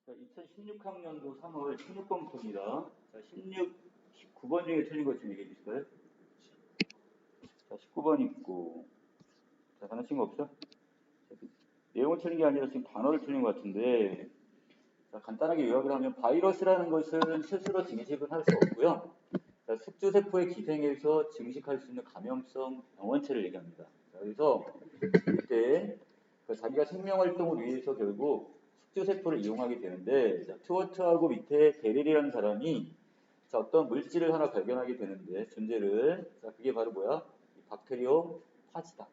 자, 2016학년도 3월 16번 표입니다. 자, 19번 중에 틀린 것 좀 얘기해 주실까요? 자, 19번 있고. 자, 다른 친구 없어? 자, 내용을 틀린 게 아니라 지금 단어를 틀린 것 같은데. 자, 간단하게 요약을 하면 바이러스라는 것은 스스로 증식은 할 수 없고요. 자, 숙주세포에 기생해서 증식할 수 있는 감염성 병원체를 얘기합니다. 자, 그래서 이때 자기가 생명활동을 위해서 결국 숙주세포를 이용하게 되는데, 자, 투어트하고 밑에 베릴이라는 사람이 자, 어떤 물질을 하나 발견하게 되는데, 존재를. 자, 그게 바로 뭐야? 박테리오 파지다.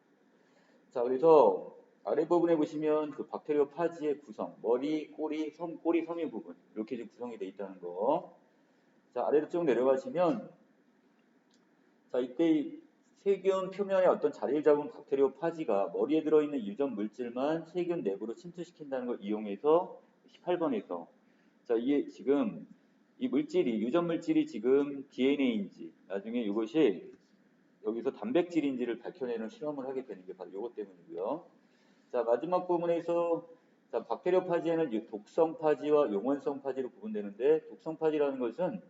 자, 그래서 아래 부분에 보시면 그 박테리오 파지의 구성, 머리, 꼬리, 꼬리 섬유 부분, 이렇게 좀 구성이 되어 있다는 거. 자, 아래로 쭉 내려가시면, 자, 이때 이 세균 표면에 어떤 자리를 잡은 박테리오 파지가 머리에 들어있는 유전 물질만 세균 내부로 침투시킨다는 걸 이용해서 18번에서, 자, 이게 지금 이 물질이, 유전 물질이 지금 DNA인지, 나중에 이것이 여기서 단백질인지를 밝혀내는 실험을 하게 되는 게 바로 이것 때문이고요. 자, 마지막 부분에서 자, 박테리오 파지에는 독성 파지와 용원성 파지로 구분되는데, 독성 파지라는 것은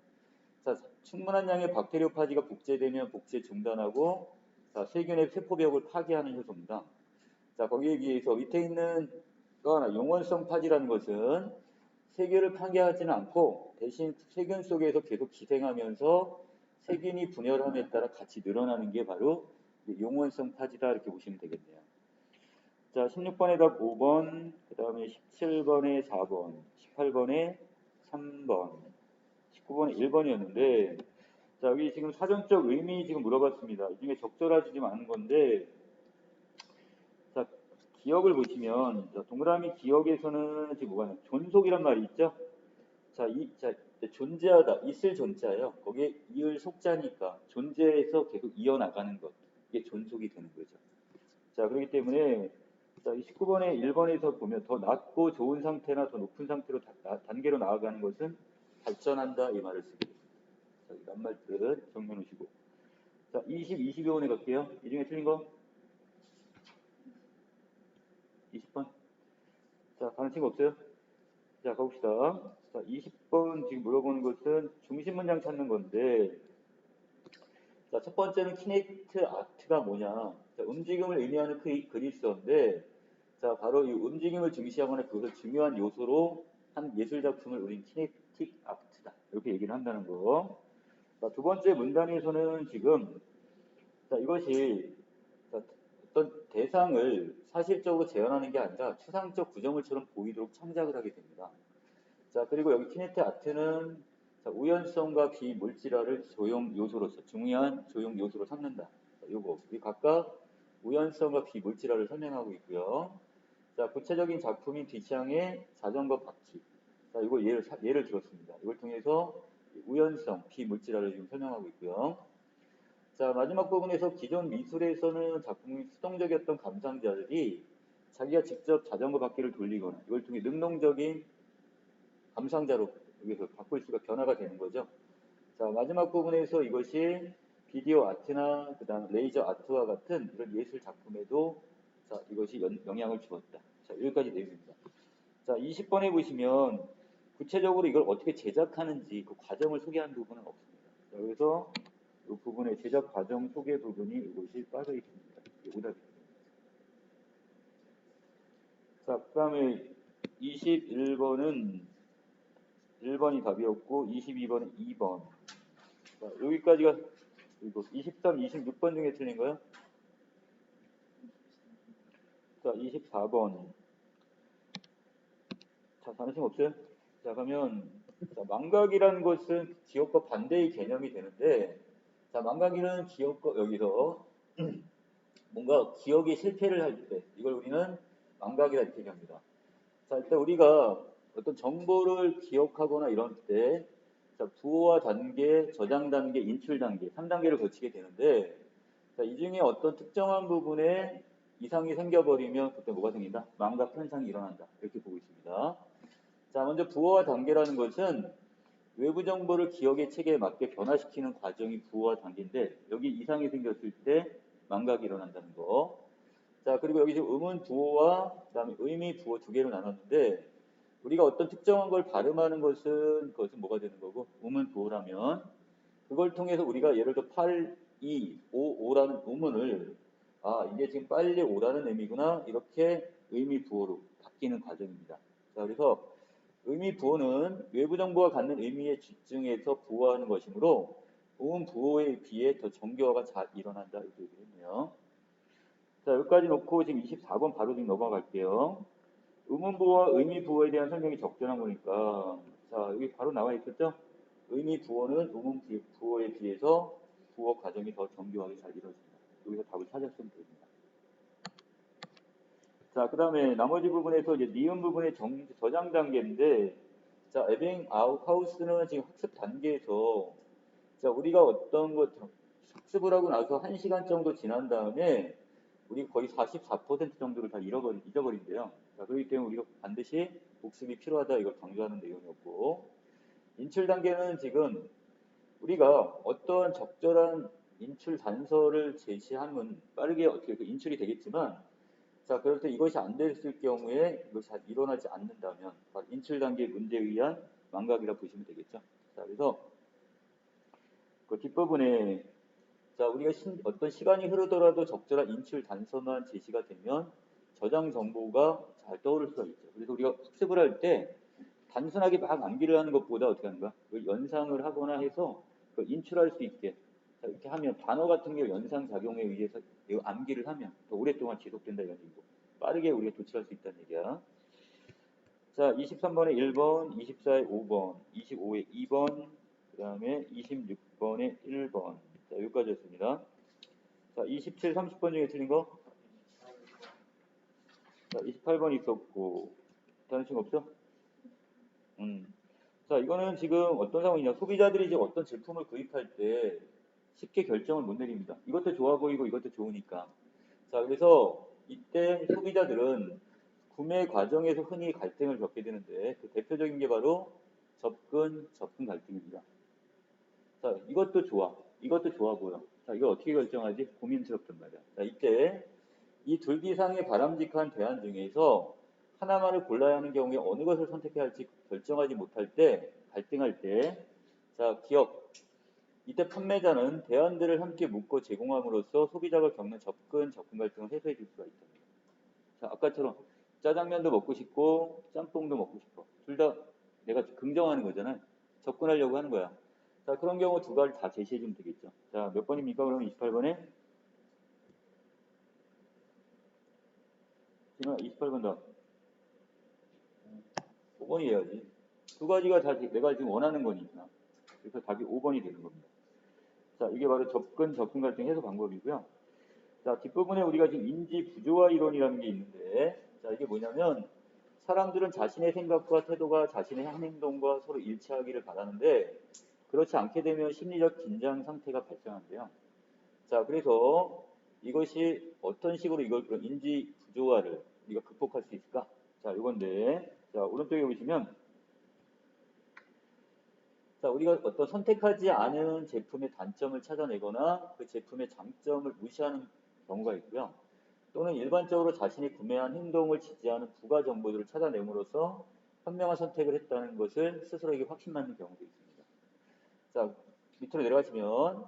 자, 충분한 양의 박테리오 파지가 복제되면 복제 중단하고 자, 세균의 세포벽을 파괴하는 효소입니다. 자, 거기에 비해서 밑에 있는 거 하나, 용원성 파지라는 것은 세균을 파괴하지는 않고 대신 세균 속에서 계속 기생하면서 세균이 분열함에 따라 같이 늘어나는 게 바로 용원성 파지다, 이렇게 보시면 되겠네요. 자, 16번에 답 5번, 그 다음에 17번에 4번, 18번에 3번, 19번에 1번이었는데, 자, 여기 지금 사전적 의미 지금 물어봤습니다. 이 중에 적절하지 좀 않은 건데, 자, 기억을 보시면, 자, 동그라미 기억에서는 지금 뭐가 나요? 존속이란 말이 있죠? 자, 존재하다, 있을 존자예요. 거기에 이을 속자니까 존재해서 계속 이어나가는 것. 이게 존속이 되는 거죠. 자, 그렇기 때문에, 자, 19번에 1번에서 보면 더 낮고 좋은 상태나 더 높은 상태로 단계로 나아가는 것은 발전한다, 이 말을 쓰게 됩니다. 자, 이 낱말들은 정리해 놓으시고. 자, 22번에 갈게요. 이 중에 틀린 거? 20번? 자, 가는 친구 없어요? 자, 가봅시다. 자, 20번 지금 물어보는 것은 중심 문장 찾는 건데, 자, 첫 번째는 키네트 아트가 뭐냐. 자, 움직임을 의미하는 그리스어인데, 자, 바로 이 움직임을 중시하거나 그것을 중요한 요소로 한 예술작품을 우린 키네틱 아트다, 이렇게 얘기를 한다는 거. 자, 두 번째 문단에서는 지금, 자, 이것이 자, 어떤 대상을 사실적으로 재현하는 게 아니라 추상적 구조물처럼 보이도록 창작을 하게 됩니다. 자, 그리고 여기 키네틱 아트는 자, 우연성과 비물질화를 조형 요소로서, 중요한 조형 요소로 삼는다. 자, 요거 이 각각 우연성과 비물질화를 설명하고 있고요. 자, 구체적인 작품인 뒷장의 자전거 바퀴. 자, 이거 예를 들었습니다. 이걸 통해서 우연성, 비물질화를 지금 설명하고 있고요. 자, 마지막 부분에서 기존 미술에서는 작품이 수동적이었던 감상자들이 자기가 직접 자전거 바퀴를 돌리거나 이걸 통해 능동적인 감상자로 여기서 바꿀 수가 변화가 되는 거죠. 자, 마지막 부분에서 이것이 비디오 아트나 그다음 레이저 아트와 같은 이런 예술 작품에도 자, 이것이 영향을 주었다. 자, 여기까지 내용입니다. 자, 20번에 보시면 구체적으로 이걸 어떻게 제작하는지 그 과정을 소개한 부분은 없습니다. 자, 그래서 이 부분의 제작 과정 소개 부분이 이것이 빠져 있습니다. 오답입니다. 자, 그 다음에 21번은 1번이 답이었고 22번은 2번. 자, 여기까지가 그리고 23, 26번 중에 틀린 거요? 자, 24번. 자, 다른 친구 없어요? 자, 그러면 자, 망각이라는 것은 기억과 반대의 개념이 되는데, 자, 망각이라는 기억과 여기서 뭔가 기억이 실패를 할 때 이걸 우리는 망각이라 이렇게 얘기합니다. 자, 일단 우리가 어떤 정보를 기억하거나 이럴 때 자, 부호화 단계, 저장 단계, 인출 단계 3단계를 거치게 되는데, 자, 이 중에 어떤 특정한 부분에 이상이 생겨버리면 그때 뭐가 생긴다? 망각 현상이 일어난다, 이렇게 보고 있습니다. 자, 먼저 부호화 단계라는 것은 외부 정보를 기억의 체계에 맞게 변화시키는 과정이 부호화 단계인데, 여기 이상이 생겼을 때 망각이 일어난다는 거. 자, 그리고 여기 지금 음운 부호와 그다음에 의미 부호 두 개로 나눴는데, 우리가 어떤 특정한 걸 발음하는 그것은 뭐가 되는 거고, 음은 부호라면, 그걸 통해서 우리가 예를 들어 8, 2, 5, 5라는 음운을, 아, 이게 지금 빨리 오라는 의미구나, 이렇게 의미 부호로 바뀌는 과정입니다. 자, 그래서 의미 부호는 외부 정보가 갖는 의미에 집중해서 부호하는 것이므로 음 부호에 비해 더 정교화가 잘 일어난다, 이렇게 얘기를 했네요. 자, 여기까지 놓고 지금 24번 바로 지금 넘어갈게요. 의문 부호와 의미 부호에 대한 설명이 적절한 거니까, 자, 여기 바로 나와 있었죠? 의미 부호는 의문 부호에 비해서 부호 과정이 더 정교하게 잘 이루어집니다. 여기서 답을 찾았으면 됩니다. 자, 그 다음에 나머지 부분에서 이제 니은 부분의 저장 단계인데, 자, 에빙 아웃 하우스는 지금 학습 단계에서, 자, 우리가 어떤 것 학습을 하고 나서 1시간 정도 지난 다음에 우리 거의 44% 정도를 다 잊어버린대요. 자, 그렇기 때문에 우리가 반드시 복습이 필요하다, 이걸 강조하는 내용이었고, 인출 단계는 지금 우리가 어떠한 적절한 인출 단서를 제시하면 빠르게 어떻게 그 인출이 되겠지만, 자, 그럴 때 이것이 안 됐을 경우에 이것이 잘 일어나지 않는다면 인출 단계 문제에 의한 망각이라 보시면 되겠죠. 자, 그래서 그 뒷부분에, 자, 우리가 어떤 시간이 흐르더라도 적절한 인출 단서만 제시가 되면 저장 정보가 잘 떠오를 수가 있죠. 그래서 우리가 학습을 할 때 단순하게 막 암기를 하는 것보다 어떻게 하는가? 그 연상을 하거나 해서 그 인출할 수 있게, 자, 이렇게 하면 단어 같은 게 연상 작용에 의해서 암기를 하면 더 오랫동안 지속된다, 이런 얘기고, 빠르게 우리가 도출할 수 있다는 얘기야. 자, 23번에 1번, 24에 5번, 25에 2번, 그 다음에 26번에 1번. 자, 여기까지였습니다. 자, 27, 30번 중에 틀린 거? 자, 28번 있었고, 다른 친구 없어? 자, 이거는 지금 어떤 상황이냐. 소비자들이 이제 어떤 제품을 구입할 때 쉽게 결정을 못 내립니다. 이것도 좋아 보이고 이것도 좋으니까. 자, 그래서 이때 소비자들은 구매 과정에서 흔히 갈등을 겪게 되는데, 그 대표적인 게 바로 접근 갈등입니다. 자, 이것도 좋아. 이것도 좋아 보여. 자, 이거 어떻게 결정하지? 고민스럽단 말이야. 자, 이때 이 둘 이상의 바람직한 대안 중에서 하나만을 골라야 하는 경우에 어느 것을 선택해야 할지 결정하지 못할 때, 갈등할 때, 자, 기억. 이때 판매자는 대안들을 함께 묶어 제공함으로써 소비자가 겪는 접근 갈등을 해소해 줄 수가 있다. 자, 아까처럼 짜장면도 먹고 싶고 짬뽕도 먹고 싶어. 둘 다 내가 긍정하는 거잖아요. 접근하려고 하는 거야. 자, 그런 경우 두 가지 다 제시해 주면 되겠죠. 자, 몇 번입니까? 그러면 28번에? 지금 28번 더. 5번이 해야지. 두 가지가 다 내가 지금 원하는 거니까. 그래서 답이 5번이 되는 겁니다. 자, 이게 바로 접근 갈등 해소 방법이고요. 자, 뒷부분에 우리가 지금 인지 부조화 이론이라는 게 있는데, 자, 이게 뭐냐면 사람들은 자신의 생각과 태도가 자신의 행동과 서로 일치하기를 바라는데, 그렇지 않게 되면 심리적 긴장 상태가 발생한대요. 자, 그래서 이것이 어떤 식으로 이걸 그런 인지 부조화를 우리가 극복할 수 있을까? 자, 이건데, 자, 오른쪽에 보시면, 자, 우리가 어떤 선택하지 않은 제품의 단점을 찾아내거나 그 제품의 장점을 무시하는 경우가 있고요. 또는 일반적으로 자신이 구매한 행동을 지지하는 부가 정보들을 찾아냄으로써 현명한 선택을 했다는 것을 스스로에게 확신받는 경우도 있습니다. 자, 밑으로 내려가시면,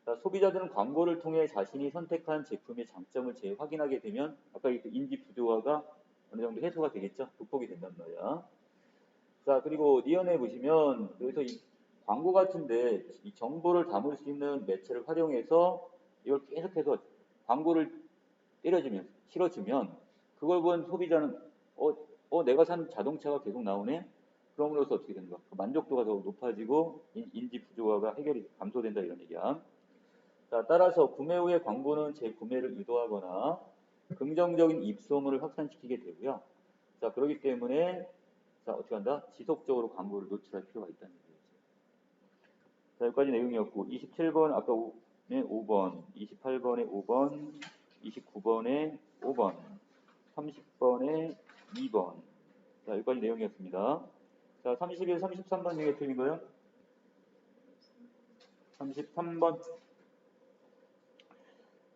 자, 소비자들은 광고를 통해 자신이 선택한 제품의 장점을 재확인하게 되면 아까 그 인지 부조화가 어느 정도 해소가 되겠죠? 극복이 된단 말이야. 자, 그리고 니언에 보시면 여기서 이 광고 같은데 이 정보를 담을 수 있는 매체를 활용해서 이걸 계속해서 광고를 때려주면, 실어주면 그걸 본 소비자는 내가 산 자동차가 계속 나오네? 그럼으로써 어떻게 되는가? 그 만족도가 더 높아지고 인지 부조화가 감소된다, 이런 얘기야. 자, 따라서 구매 후에 광고는 재구매를 유도하거나 긍정적인 입소문을 확산시키게 되고요. 자, 그렇기 때문에 자, 어떻게 한다? 지속적으로 광고를 노출할 필요가 있다는 얘기죠. 자, 여기까지 내용이었고, 27번 아까 5번, 28번에 5번, 29번에 5번, 30번에 2번. 자, 여기까지 내용이었습니다. 자, 31, 33번 중에 틀린 거요? 33번.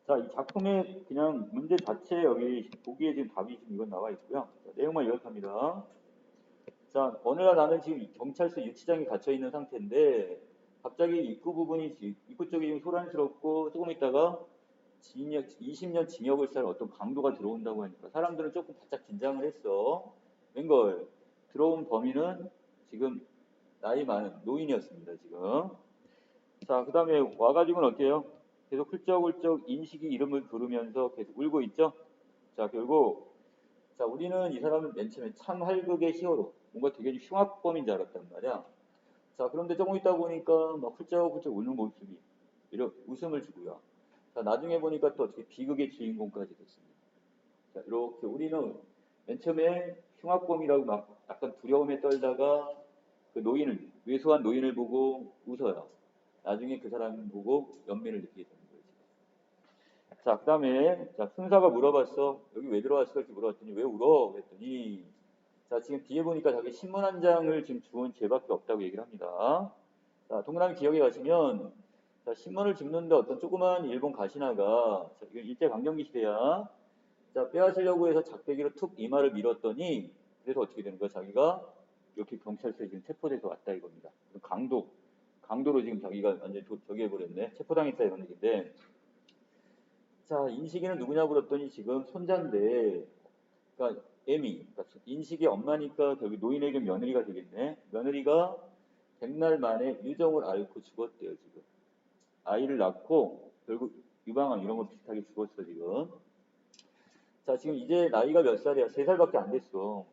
자, 이 작품의 그냥 문제 자체 여기 보기에 지금 답이 지금 이건 나와 있고요. 자, 내용만 요약합니다. 자, 어느 날 나는 지금 경찰서 유치장에 갇혀 있는 상태인데 갑자기 입구 쪽이 좀 소란스럽고 조금 있다가 20년 징역을 살 어떤 강도가 들어온다고 하니까 사람들은 조금 바짝 긴장을 했어. 웬걸 들어온 범인은 지금 나이 많은 노인이었습니다. 지금. 자, 그 다음에 와가지고는 어때요? 계속 훌쩍훌쩍 인식이 이름을 부르면서 계속 울고 있죠? 자, 결국 자, 우리는 이 사람을 맨 처음에 참활극의 히어로, 뭔가 되게 흉악범인 줄 알았단 말이야. 자, 그런데 조금 있다 보니까 막 훌쩍훌쩍 우는 모습이 이런 웃음을 주고요. 자, 나중에 보니까 또 어떻게 비극의 주인공까지 됐습니다. 자, 이렇게 우리는 맨 처음에 흉악범이라고 막 약간 두려움에 떨다가 그 외소한 노인을 보고 웃어요. 나중에 그 사람 보고 연민을 느끼게 되는 거예요. 자, 그 다음에, 자, 순사가 물어봤어. 여기 왜 들어왔어? 이렇게 물어봤더니, 왜 울어? 그랬더니, 자, 지금 뒤에 보니까 자기 신문 한 장을 지금 주운 죄밖에 없다고 얘기를 합니다. 자, 동그라미 기억에 가시면, 자, 신문을 줍는데 어떤 조그만 일본 가시나가, 자, 이건 일제강점기 시대야. 자, 빼앗으려고 해서 작대기로 툭 이마를 밀었더니, 그래서 어떻게 되는 거야? 자기가 이렇게 경찰서에 지금 체포돼서 왔다 이겁니다. 강도로 지금 자기가 완전 저기 해버렸네. 체포당했다 이런 얘기인데, 자, 인식이는 누구냐 물었더니 지금 손자인데, 그러니까 그러니까 인식이 엄마니까 결국 노인에게 며느리가 되겠네. 며느리가 100날 만에 유정을 앓고 죽었대요, 지금. 아이를 낳고 결국 유방암 이런 거 비슷하게 죽었어, 지금. 자, 지금 이제 나이가 몇 살이야? 3살밖에 안 됐어.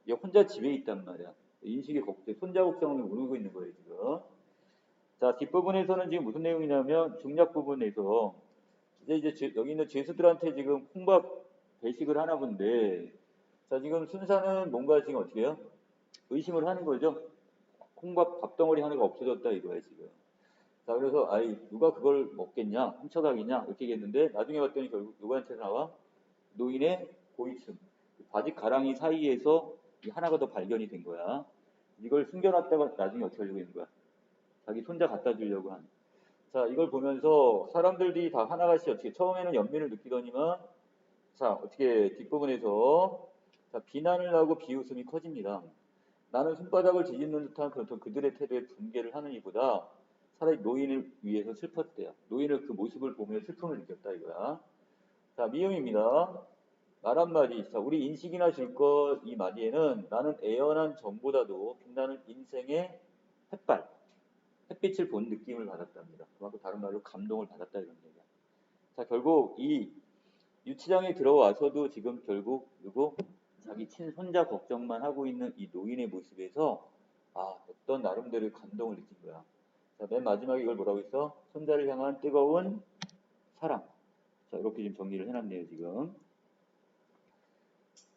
얘 혼자 집에 있단 말이야. 인식이 손자 걱정을 울고 있는 거예요, 지금. 자, 뒷부분에서는 지금 무슨 내용이냐면 중략 부분에서 여기 있는 죄수들한테 지금 혼밥 배식을 하나 본데, 자, 지금 순사는 뭔가 지금 어떻게 해요? 의심을 하는 거죠. 혼밥 밥덩어리 하나가 없어졌다 이거야, 지금. 자, 그래서, 누가 그걸 먹겠냐? 훔쳐가겠냐? 이렇게 얘기했는데, 나중에 봤더니 결국 누구한테 나와? 노인의 고이층. 바지 가랑이 사이에서 이 하나가 더 발견이 된 거야. 이걸 숨겨놨다가 나중에 어떻게 하려고 있는 거야? 자기 손자 갖다 주려고 한. 자, 이걸 보면서 사람들이 다 하나같이 어떻게 처음에는 연민을 느끼더니만 자, 어떻게 뒷부분에서 자, 비난을 하고 비웃음이 커집니다. 나는 손바닥을 뒤집는 듯한 그런 그들의 태도에 분개를 하는 이보다 차라리 노인을 위해서 슬펐대요. 노인을 그 모습을 보며 슬픔을 느꼈다 이거야. 자, 미음입니다. 말 한마디. 자, 우리 인식이나 줄것 이 마디에는 나는 애연한 점보다도 빛나는 인생의 햇빛을 본 느낌을 받았답니다. 그만큼 다른 말로 감동을 받았다 이런 얘기야. 자, 결국 이 유치장에 들어와서도 지금 결국 누구 자기 친손자 걱정만 하고 있는 이 노인의 모습에서 어떤 나름대로의 감동을 느낀 거야. 자, 맨 마지막에 이걸 뭐라고 했어? 손자를 향한 뜨거운 사랑. 자, 이렇게 지금 정리를 해놨네요, 지금.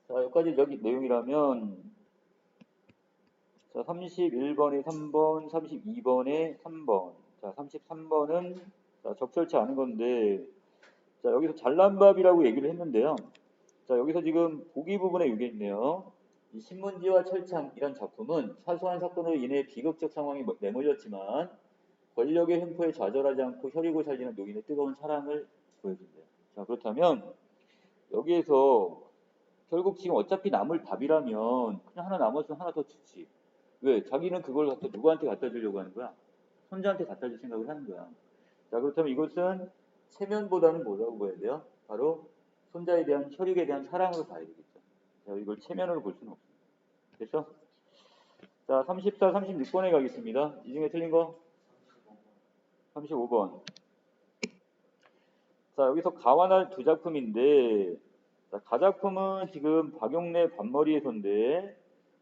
자, 여기까지 여기 내용이라면 자, 31번에 3번, 32번에 3번. 자, 33번은 적절치 않은 건데 자, 여기서 잘난밥이라고 얘기를 했는데요. 자, 여기서 지금 보기 부분에 이게 있네요. 이 신문지와 철창이란 작품은 사소한 사건으로 인해 비극적 상황이 내몰렸지만 권력의 횡포에 좌절하지 않고 혈이고 살리는 노인의 뜨거운 사랑을 보여준대요. 자, 그렇다면 여기에서 결국 지금 어차피 남을 밥이라면 그냥 하나 남았으면 하나 더 주지. 왜? 자기는 그걸 갖다 누구한테 갖다 주려고 하는 거야? 손자한테 갖다 줄 생각을 하는 거야. 자, 그렇다면 이것은 체면보다는 뭐라고 봐야 돼요? 바로 손자에 대한 혈육에 대한 사랑으로 봐야 되겠죠. 자, 이걸 체면으로 볼 수는 없습니다. 됐어? 자, 34, 36번에 가겠습니다. 이 중에 틀린 거? 35번. 자, 여기서 가와날 두 작품인데, 자, 가작품은 지금 박용래 반머리에서인데,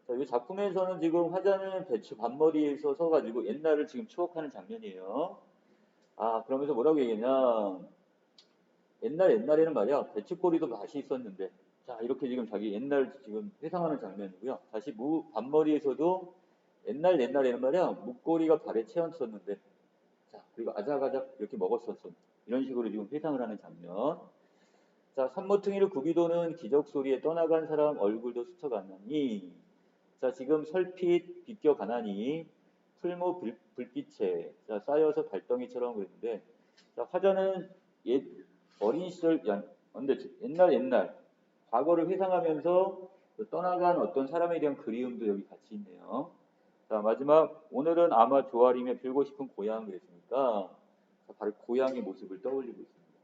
자, 이 작품에서는 지금 화자는 배추 반머리에서 서가지고 옛날을 지금 추억하는 장면이에요. 그러면서 뭐라고 얘기했냐. 옛날에는 말이야, 배추꼬리도 맛이 있었는데, 자, 이렇게 지금 자기 옛날 지금 회상하는 장면이고요. 다시 반머리에서도 옛날에는 말이야, 목꼬리가 발에 채웠었는데, 자, 그리고 아작아작 이렇게 먹었었어. 이런 식으로 지금 회상을 하는 장면. 자, 산모퉁이를 굽이도는 기적 소리에 떠나간 사람 얼굴도 스쳐가나니, 자, 지금 설핏 비껴가나니, 풀무 불빛에 자, 쌓여서 달덩이처럼 그랬는데, 자, 화자는 어린 시절, 근데 옛날, 과거를 회상하면서 떠나간 어떤 사람에 대한 그리움도 여기 같이 있네요. 자, 마지막 오늘은 아마 조아리며 빌고 싶은 고향 그랬으니까 바로 고향의 모습을 떠올리고 있습니다.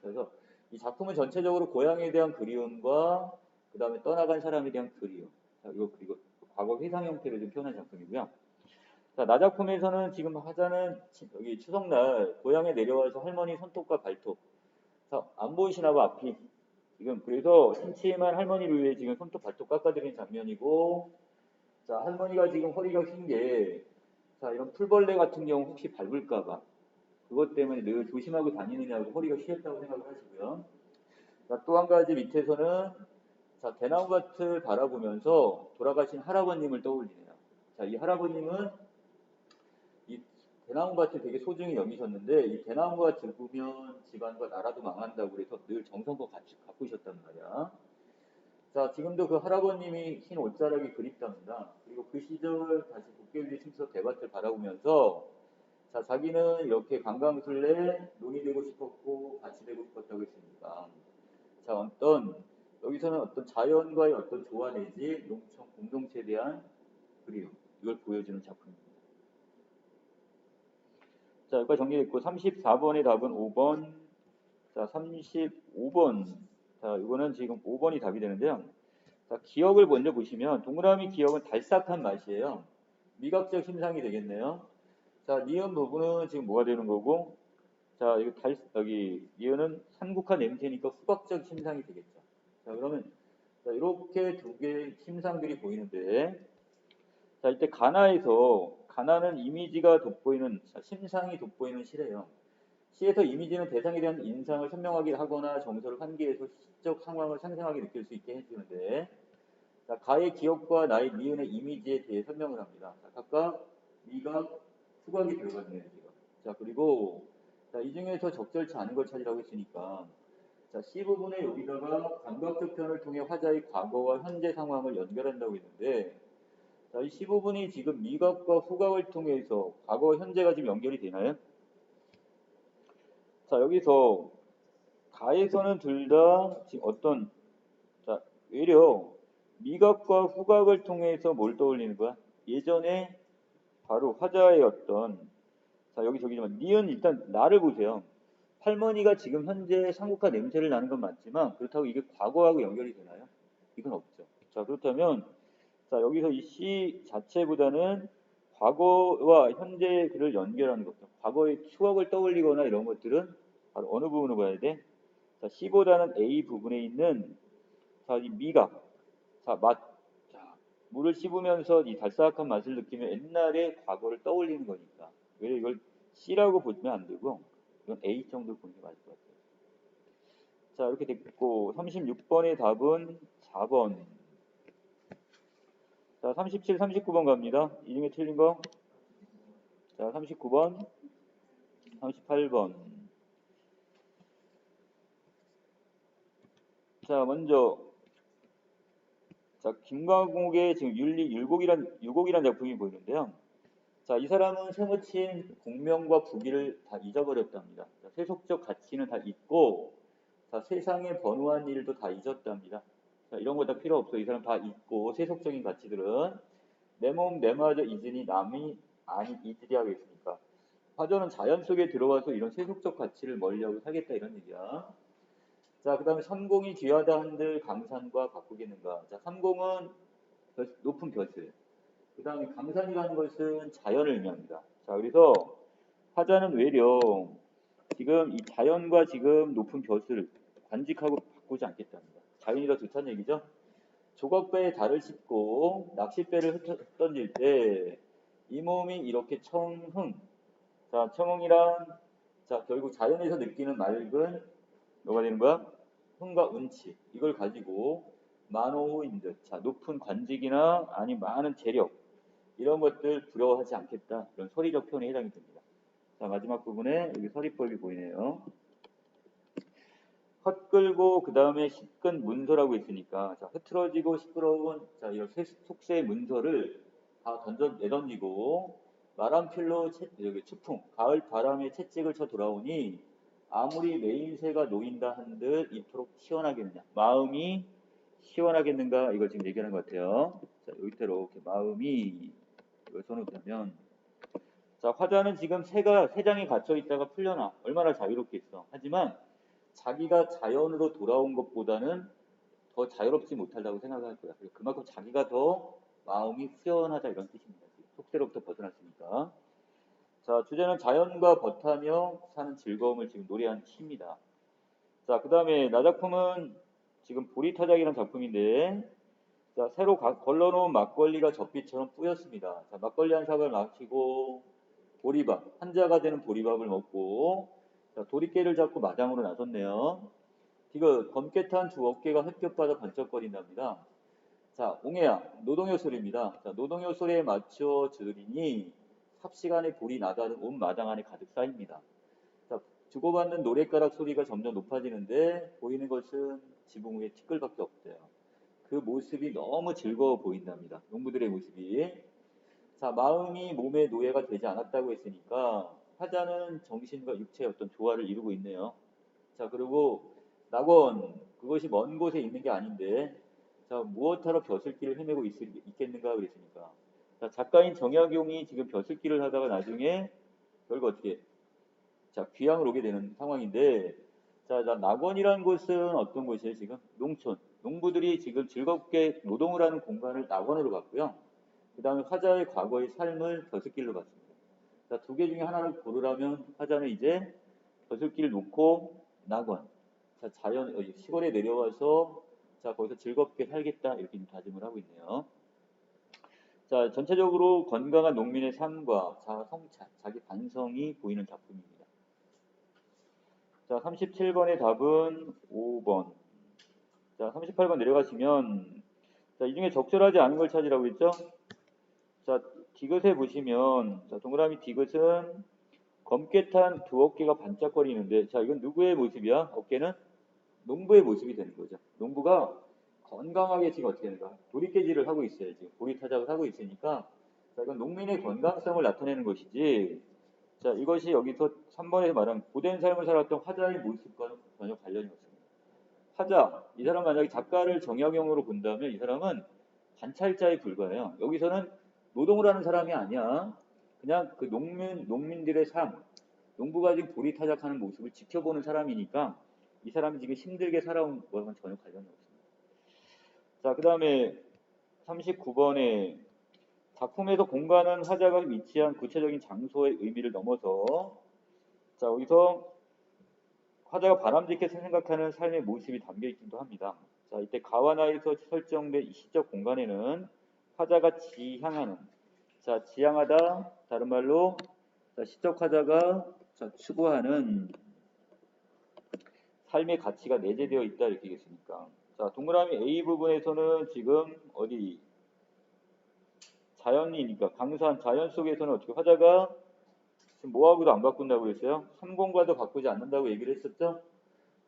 그래서 이 작품은 전체적으로 고향에 대한 그리움과 그 다음에 떠나간 사람에 대한 그리움. 자, 이거 과거 회상 형태를 좀 표현한 작품이고요. 자, 나 작품에서는 지금 화자는 여기 추석날 고향에 내려와서 할머니 손톱과 발톱. 자, 안 보이시나 봐, 앞이. 지금 그래서 심취한 할머니를 위해 지금 손톱 발톱 깎아드리는 장면이고, 자, 할머니가 지금 허리가 휜 게, 자, 이런 풀벌레 같은 경우 혹시 밟을까봐 그것 때문에 늘 조심하고 다니느냐고 허리가 휘었다고 생각을 하시고요. 자, 또 한 가지 밑에서는 자, 대나무밭을 바라보면서 돌아가신 할아버님을 떠올리네요. 자, 이 할아버님은 이 대나무밭을 되게 소중히 여기셨는데 이 대나무가 죽으면 집안과 나라도 망한다고 그래서 늘 정성껏 같이 가꾸셨단 말이야. 자, 지금도 그 할아버님이 흰 옷자락이 그립답니다. 그리고 그 시절 다시 도깨비 춤서 대밭을 바라보면서 자, 자기는 이렇게 관광술래 논이 되고 싶었고 같이 되고 싶었다고 했으니까 자, 여기서는 어떤 자연과의 어떤 조화 내지 농촌 공동체에 대한 그리움 이걸 보여주는 작품입니다. 자, 여기까지 정리됐고 34번의 답은 5번. 자, 35번. 자, 이거는 지금 5번이 답이 되는데요. 자, 기억을 먼저 보시면 동그라미 기억은 달싹한 맛이에요. 미각적 심상이 되겠네요. 자, 니은 부분은 지금 뭐가 되는 거고, 자, 여기 니은은 삼국화 냄새니까 후각적 심상이 되겠죠. 자, 그러면 자, 이렇게 두 개의 심상들이 보이는데, 자, 이때 가나는 이미지가 돋보이는 심상이 돋보이는 시래요. 시에서 이미지는 대상에 대한 인상을 선명하게 하거나 정서를 환기해서 시적 상황을 생생하게 느낄 수 있게 해주는데, 자, 가의 기억과 나의 니은의 이미지에 대해 설명을 합니다. 자, 각각 미각, 후각이 들어갔네요, 지금. 자, 그리고 자, 이 중에서 적절치 않은 걸 찾으라고 했으니까 자, C 부분에 여기다가 감각적 표현을 통해 화자의 과거와 현재 상황을 연결한다고 했는데 자, 이 C 부분이 지금 미각과 후각을 통해서 과거와 현재가 지금 연결이 되나요? 자, 여기서 가에서는 둘 다 지금 자, 외려 미각과 후각을 통해서 뭘 떠올리는 거야? 예전에 바로 화자의 자, 저기지만 니은 일단 나를 보세요. 할머니가 지금 현재 삼국화 냄새를 나는 건 맞지만 그렇다고 이게 과거하고 연결이 되나요? 이건 없죠. 자, 그렇다면 자, 여기서 이 시 자체보다는 과거와 현재를 연결하는 것들, 과거의 추억을 떠올리거나 이런 것들은 바로 어느 부분을 봐야 돼? 자, C보다는 A 부분에 있는 자, 이 미각, 자, 맛, 자, 물을 씹으면서 이 달싹한 맛을 느끼며 옛날의 과거를 떠올리는 거니까. 왜 이걸 C라고 보면 안 되고 이건 A 정도 보는 게 맞을 것 같아요. 자, 이렇게 됐고 36번의 답은 4번. 자, 37, 39번 갑니다. 이 중에 틀린 거. 자, 39번, 38번. 자, 먼저 자, 김광옥의 지금 율곡이란 작품이 보이는데요. 자, 이 사람은 세무친 공명과 부귀를 다 잊어버렸답니다. 자, 세속적 가치는 다 잊고 자, 세상에 번호한 일도 다 잊었답니다. 자, 이런 거 다 필요 없어. 이 사람 다 잊고 세속적인 가치들은 내 몸 내마저 잊으니 남이 아니 잊으리 하겠습니까? 화저는 자연 속에 들어와서 이런 세속적 가치를 멀리하고 살겠다 이런 얘기야. 자, 그 다음에 삼공이 귀하다 한들 강산과 바꾸겠는가. 자, 삼공은 높은 벼슬. 그 다음에 강산이라는 것은 자연을 의미합니다. 자, 그래서 화자는 외려 지금 이 자연과 지금 높은 벼슬을 관직하고 바꾸지 않겠답니다. 자연이 더 좋다는 얘기죠. 조각배에 달을 싣고 낚싯배를 흩던질 때 이 몸이 이렇게 청흥. 자, 청흥이란 자, 결국 자연에서 느끼는 맑은 뭐가 되는 거야? 흥과 운치. 이걸 가지고 만호인 듯. 자, 높은 관직이나 아니 많은 재력 이런 것들 부러워하지 않겠다. 이런 서리적 표현에 해당이 됩니다. 자, 마지막 부분에 여기 서리법이 보이네요. 헛끌고 그 다음에 시끈 문서라고 했으니까 자, 흐트러지고 시끄러운 자, 이런 속세의 문서를 다 내던지고 마람필로 여기 추풍 가을 바람에 채찍을 쳐 돌아오니 아무리 매인새가 놓인다 한들 이토록 시원하겠느냐. 마음이 시원하겠는가? 이걸 지금 얘기하는 것 같아요. 자, 여기대로 이렇게 마음이 이걸 써놓자면, 자, 화자는 지금 세 장에 갇혀 있다가 풀려나 얼마나 자유롭게 있어. 하지만 자기가 자연으로 돌아온 것보다는 더 자유롭지 못하다고 생각할 거야. 그만큼 자기가 더 마음이 후련하다 이런 뜻입니다. 속세로부터 벗어났으니까. 자, 주제는 자연과 벗하며 사는 즐거움을 지금 노래한 시입니다. 자, 그 다음에 나작품은 지금 보리타작이라는 작품인데, 자, 새로 걸러놓은 막걸리가 젖빛처럼 뿌였습니다. 자, 막걸리 한 사발 마시고 보리밥, 한자가 되는 보리밥을 먹고, 자, 도리깨를 잡고 마당으로 나섰네요. 이거 검게 탄 두 어깨가 햇볕받아 번쩍거린답니다. 자, 옹해야, 노동요 소리입니다. 자, 노동요 소리에 맞춰 들으니 삽시간에 볼이 나다는 온 마당 안에 가득 쌓입니다. 자, 주고받는 노랫가락 소리가 점점 높아지는데 보이는 것은 지붕 위에 티끌밖에 없대요. 그 모습이 너무 즐거워 보인답니다. 농부들의 모습이. 자, 마음이 몸의 노예가 되지 않았다고 했으니까 화자는 정신과 육체의 어떤 조화를 이루고 있네요. 자, 그리고 낙원, 그것이 먼 곳에 있는 게 아닌데, 자, 무엇하러 벼슬길을 헤매고 있겠는가 그랬으니까. 자, 작가인 정약용이 지금 벼슬길을 하다가 나중에 결국 어떻게, 자, 귀향을 오게 되는 상황인데, 자, 낙원이라는 곳은 어떤 곳이에요, 지금? 농촌. 농부들이 지금 즐겁게 노동을 하는 공간을 낙원으로 봤고요. 그 다음에 화자의 과거의 삶을 벼슬길로 봤습니다. 자, 두 개 중에 하나를 고르라면 화자는 이제 벼슬길을 놓고 낙원, 자, 시골에 내려와서 자, 거기서 즐겁게 살겠다 이렇게 다짐을 하고 있네요. 자, 전체적으로 건강한 농민의 삶과 자아 성찰, 자기 반성이 보이는 작품입니다. 자, 37번의 답은 5번. 자, 38번 내려가시면 자, 이 중에 적절하지 않은 걸 찾으라고 했죠? 자, 디귿에 보시면 자, 동그라미 디귿은 검게 탄 두 어깨가 반짝거리는데 자, 이건 누구의 모습이야? 어깨는 농부의 모습이 되는 거죠. 농부가 건강하게 지금 어떻게 되는가? 도리깨질을 하고 있어요. 지금 보리타작을 하고 있으니까 자, 이건 농민의 건강성을 나타내는 것이지 자, 이것이 여기서 3번에서 말한 고된 삶을 살았던 화자의 모습과는 전혀 관련이 없습니다. 화자, 이 사람 만약에 작가를 정약용으로 본다면 이 사람은 관찰자에 불과해요. 여기서는 노동을 하는 사람이 아니야. 그냥 그 농민들의 삶, 농부가 지금 보리타작하는 모습을 지켜보는 사람이니까 이 사람이 지금 힘들게 살아온 거와는 전혀 관련이 없습니다. 자, 그 다음에 39번에 작품에서 공간은 화자가 위치한 구체적인 장소의 의미를 넘어서 자, 여기서 화자가 바람직해 생각하는 삶의 모습이 담겨 있기도 합니다. 자, 이때 가와나에서 설정된 이 시적 공간에는 화자가 지향하는, 자, 지향하다, 다른 말로 자, 시적 화자가 자, 추구하는 삶의 가치가 내재되어 있다 이렇게 얘기했으니까. 자, 동그라미 A 부분에서는 지금 어디 자연이니까 강산 자연 속에서는 어떻게 화자가 지금 뭐하고도 안 바꾼다고 했어요? 삼공과도 바꾸지 않는다고 얘기를 했었죠?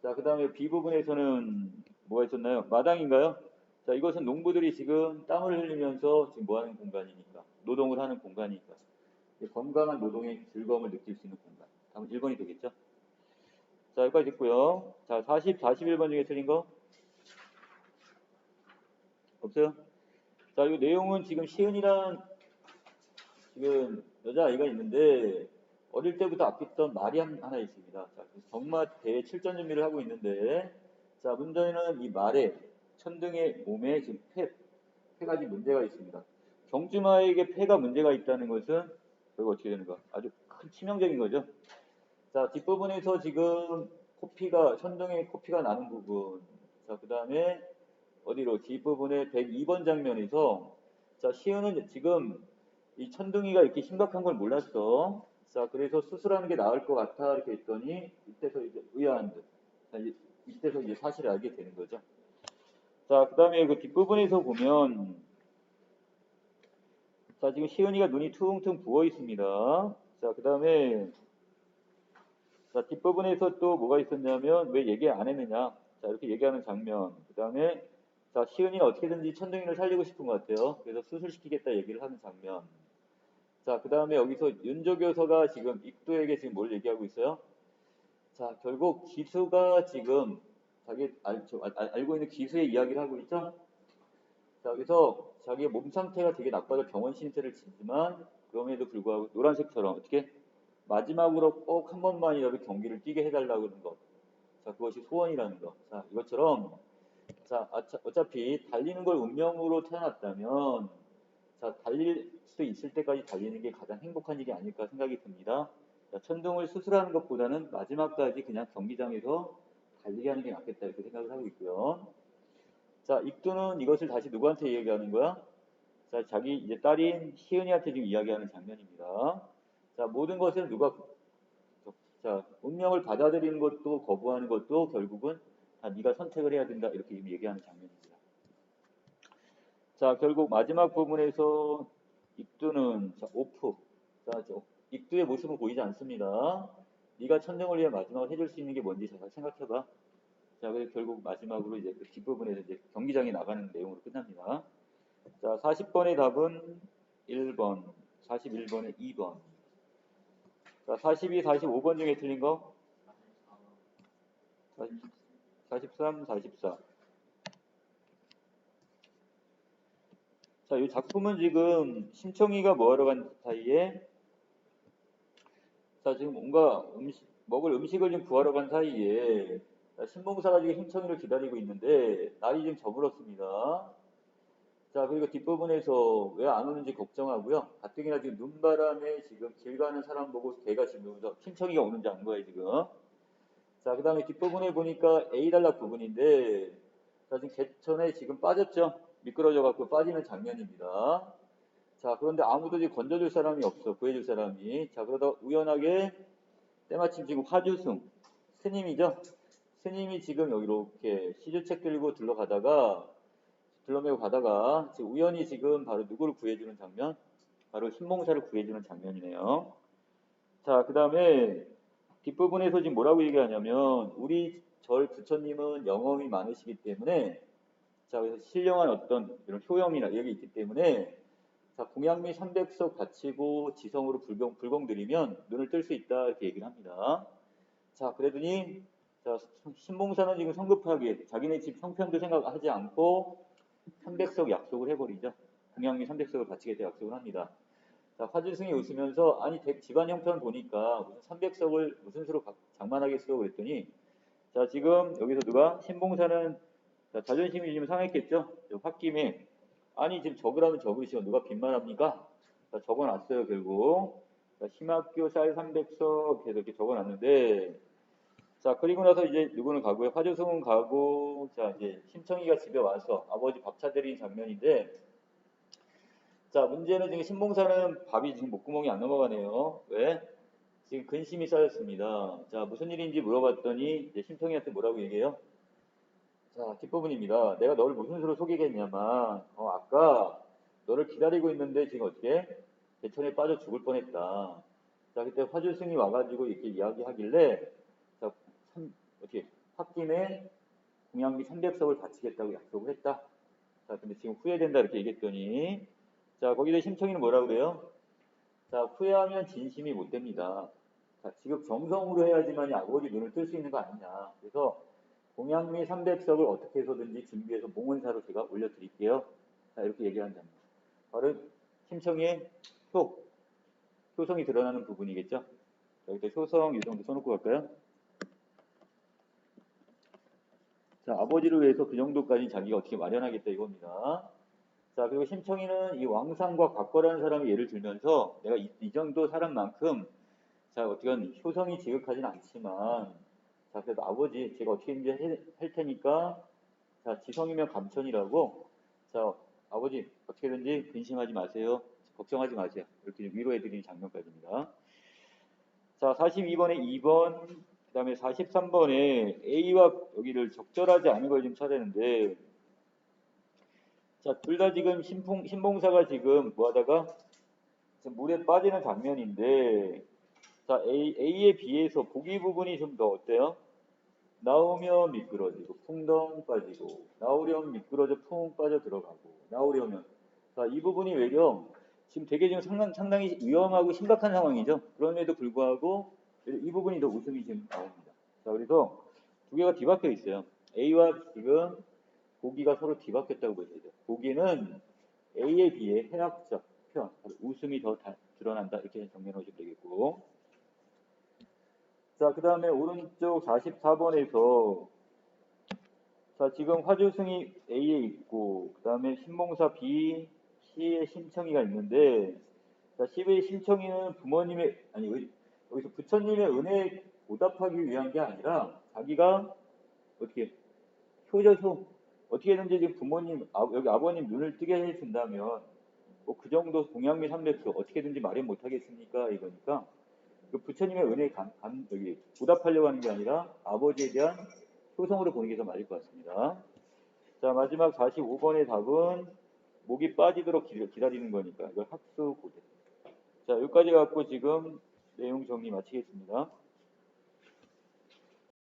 자, 그 다음에 B 부분에서는 뭐가 있었나요? 마당인가요? 자, 이것은 농부들이 지금 땀을 흘리면서 지금 뭐 하는 공간이니까 노동을 하는 공간이니까 건강한 노동의 즐거움을 느낄 수 있는 공간. 다음 1번이 되겠죠? 자, 여기까지 있고요. 자, 41번 중에 틀린 거 없어요? 자, 이 내용은 지금 시은이란 지금 여자아이가 있는데 어릴 때부터 아꼈던 말이 하나 있습니다. 자, 정말 대칠전 준비를 하고 있는데 자, 문제는 이 말에 천둥의 몸에 지금 폐가 지금 문제가 있습니다. 경주마에게 폐가 문제가 있다는 것은 결국 어떻게 되는가? 아주 큰 치명적인 거죠. 자, 뒷부분에서 지금 천둥의 코피가 나는 부분. 자, 그 다음에 어디로? 뒷부분에 102번 장면에서 자, 시은은 지금 이 천둥이가 이렇게 심각한 걸 몰랐어. 자, 그래서 수술하는 게 나을 것 같아. 이렇게 했더니 이때서 이제 의아한 듯. 자, 이때서 이제 사실을 알게 되는 거죠. 자, 그 다음에 그 뒷부분에서 보면 자, 지금 시은이가 눈이 퉁퉁 부어 있습니다. 자, 그 다음에 자, 뒷부분에서 또 뭐가 있었냐면 왜 얘기 안 했느냐. 자, 이렇게 얘기하는 장면. 그 다음에 자, 시은이는 어떻게든지 천둥이를 살리고 싶은 것 같아요. 그래서 수술시키겠다 얘기를 하는 장면. 자, 그 다음에 여기서 윤조교서가 지금 익도에게 지금 뭘 얘기하고 있어요? 자, 결국 기수가 지금 자기 알고 있는 기수의 이야기를 하고 있죠. 자, 그래서 자기의 몸 상태가 되게 나빠서 병원 신세를 지지만 그럼에도 불구하고 노란색처럼 어떻게 마지막으로 꼭 한 번만이라도 경기를 뛰게 해달라고 하는 것. 자, 그것이 소원이라는 것. 자, 이것처럼 자, 어차피 달리는 걸 운명으로 태어났다면 자, 달릴 수 있을 때까지 달리는 게 가장 행복한 일이 아닐까 생각이 듭니다. 자, 천둥을 수술하는 것보다는 마지막까지 그냥 경기장에서 달리게 하는 게 낫겠다 이렇게 생각을 하고 있고요. 자, 익두는 이것을 다시 누구한테 이야기하는 거야? 자, 자기 이제 딸인 시은이한테 지금 이야기하는 장면입니다. 자, 모든 것을 자, 운명을 받아들이는 것도 거부하는 것도 결국은 다 네가 선택을 해야 된다 이렇게 지금 얘기하는 장면입니다. 자, 결국 마지막 부분에서 익두는 자, 오프. 자, 익두의 모습은 보이지 않습니다. 네가 천정을 위해 마지막으로 해줄 수 있는 게 뭔지 잘 생각해봐. 자, 그래서 결국 마지막으로 이제 그 뒷부분에서 이제 경기장에 나가는 내용으로 끝납니다. 자, 40번의 답은 1번, 41번에 2번. 자, 42, 45번 중에 틀린 거? 43, 44. 자, 이 작품은 지금 심청이가 뭐하러 간 사이에 자, 지금 뭔가 먹을 음식을 좀 구하러 간 사이에 신봉사가 지금 심청이를 기다리고 있는데 날이 좀 저물었습니다. 자, 그리고 뒷부분에서 왜 안 오는지 걱정하고요. 가뜩이나 지금 눈바람에 지금 길 가는 사람 보고 개가 짖으면서 심청이가 오는지 안 거예요, 지금. 자, 그 다음에 뒷부분에 보니까 A단락 부분인데 자, 지금 개천에 지금 빠졌죠? 미끄러져 갖고 빠지는 장면입니다. 자, 그런데 아무도 지금 건져줄 사람이 없어. 구해줄 사람이. 자, 그러다 우연하게 때마침 지금 화주승 스님이죠. 스님이 지금 여기 이렇게 시주책 들고 둘러매고 가다가 지금 우연히 지금 바로 누구를 구해주는 장면? 바로 신봉사를 구해주는 장면이네요. 자, 그 다음에 뒷부분에서 지금 뭐라고 얘기하냐면 우리 절 부처님은 영험이 많으시기 때문에 자, 그래서 신령한 어떤 이런 효염이나 이런 게 있기 때문에 자, 공양미 300석 바치고 지성으로 불공 드리면 눈을 뜰 수 있다 이렇게 얘기를 합니다. 자, 그러더니 자, 신봉사는 지금 성급하게 자기네 집 형편도 생각하지 않고 300석 약속을 해버리죠. 공양미 300석을 바치겠다 약속을 합니다. 자, 화주승이 웃으면서 아니 집안 형편 보니까 무슨 300석을 무슨 수로 장만하겠어 그랬더니 자, 지금 여기서 누가 신봉사는 자, 자존심이 좀 상했겠죠? 홧김에 아니 지금 적으라면 적으시오. 누가 빈말합니까? 자, 적어놨어요 결국. 자, 심학교 쌀 300석 해서 이렇게 적어놨는데 자, 그리고 나서 이제 누구는 가고요. 화주승은 가고 자, 이제 심청이가 집에 와서 아버지 밥 차드리는 장면인데 자, 문제는 지금 신봉사는 밥이 지금 목구멍이 안 넘어가네요. 왜? 지금 근심이 쌓였습니다. 자, 무슨 일인지 물어봤더니 이제 심청이한테 뭐라고 얘기해요? 자, 뒷부분입니다. 내가 너를 무슨 수로 속이겠냐만, 아까 너를 기다리고 있는데 지금 어떻게? 개천에 빠져 죽을 뻔했다. 자, 그때 화주승이 와가지고 이렇게 이야기하길래, 자, 어떻게, 홧김에 공양미 300석을 바치겠다고 약속을 했다. 자, 근데 지금 후회된다 이렇게 얘기했더니, 자, 거기다 심청이는 뭐라고 그래요? 자, 후회하면 진심이 못 됩니다. 자, 지금 정성으로 해야지만이 아버지 눈을 뜰 수 있는 거 아니냐. 그래서 공양미 300석을 어떻게 해서든지 준비해서 몽원사로 제가 올려드릴게요. 자, 이렇게 얘기한 장면. 바로 심청이의 효성이 드러나는 부분이겠죠. 자, 여기다 효성 이 정도 써놓고 갈까요? 자, 아버지를 위해서 그 정도까지 자기가 어떻게 마련하겠다 이겁니다. 자, 그리고 심청이는 이 왕상과 곽거라는 사람을 예를 들면서 내가 이 정도 사람만큼 자, 어떻게 효성이 지극하진 않지만 자, 그래도 아버지 제가 어떻게든지 할 테니까 자, 지성이면 감천이라고 자, 아버지 어떻게든지 근심하지 마세요. 걱정하지 마세요. 이렇게 위로해드리는 장면까지입니다. 자, 42번에 2번 그 다음에 43번에 A와 여기를 적절하지 않은 걸 좀 찾았는데 자, 둘 다 지금 신봉사가 지금 뭐하다가 물에 빠지는 장면인데 자, A에 비해서 보기 부분이 좀 더 어때요? 나오면 미끄러지고 풍덩 빠지고 나오려면 미끄러져 풍 빠져 들어가고 나오려면 자, 이 부분이 외려 지금 되게 지금 상당히 위험하고 심각한 상황이죠. 그럼에도 불구하고 이 부분이 더 웃음이 지금 나옵니다. 자, 그래서 두 개가 뒤바뀌어 있어요. A와 지금 보기가 서로 뒤바뀌었다고 보셔야 돼요. 보기는 A에 비해 해학적 표현, 웃음이 더 드러난다. 이렇게 정리해 놓으시면 되겠고. 자, 그 다음에 오른쪽 44번에서 자, 지금 화주승이 A에 있고, 그 다음에 신봉사 B, C에 신청이가 있는데, 자, C의 신청이는 부모님의, 아니, 여기서 부처님의 은혜에 보답하기 위한 게 아니라, 자기가 어떻게, 효, 어떻게든지 지금 부모님, 여기 아버님 눈을 뜨게 해준다면, 뭐 그 정도 공양 및 삼백수 어떻게든지 마련 못하겠습니까? 이거니까, 그 부처님의 은혜에 여기 보답하려고 하는 게 아니라, 아버지에 대한 효성으로 보는 게 더 맞을 것 같습니다. 자, 마지막 45번의 답은 목이 빠지도록 기다리는 거니까 이걸 학수 고대. 자, 여기까지 갖고 지금 내용 정리 마치겠습니다.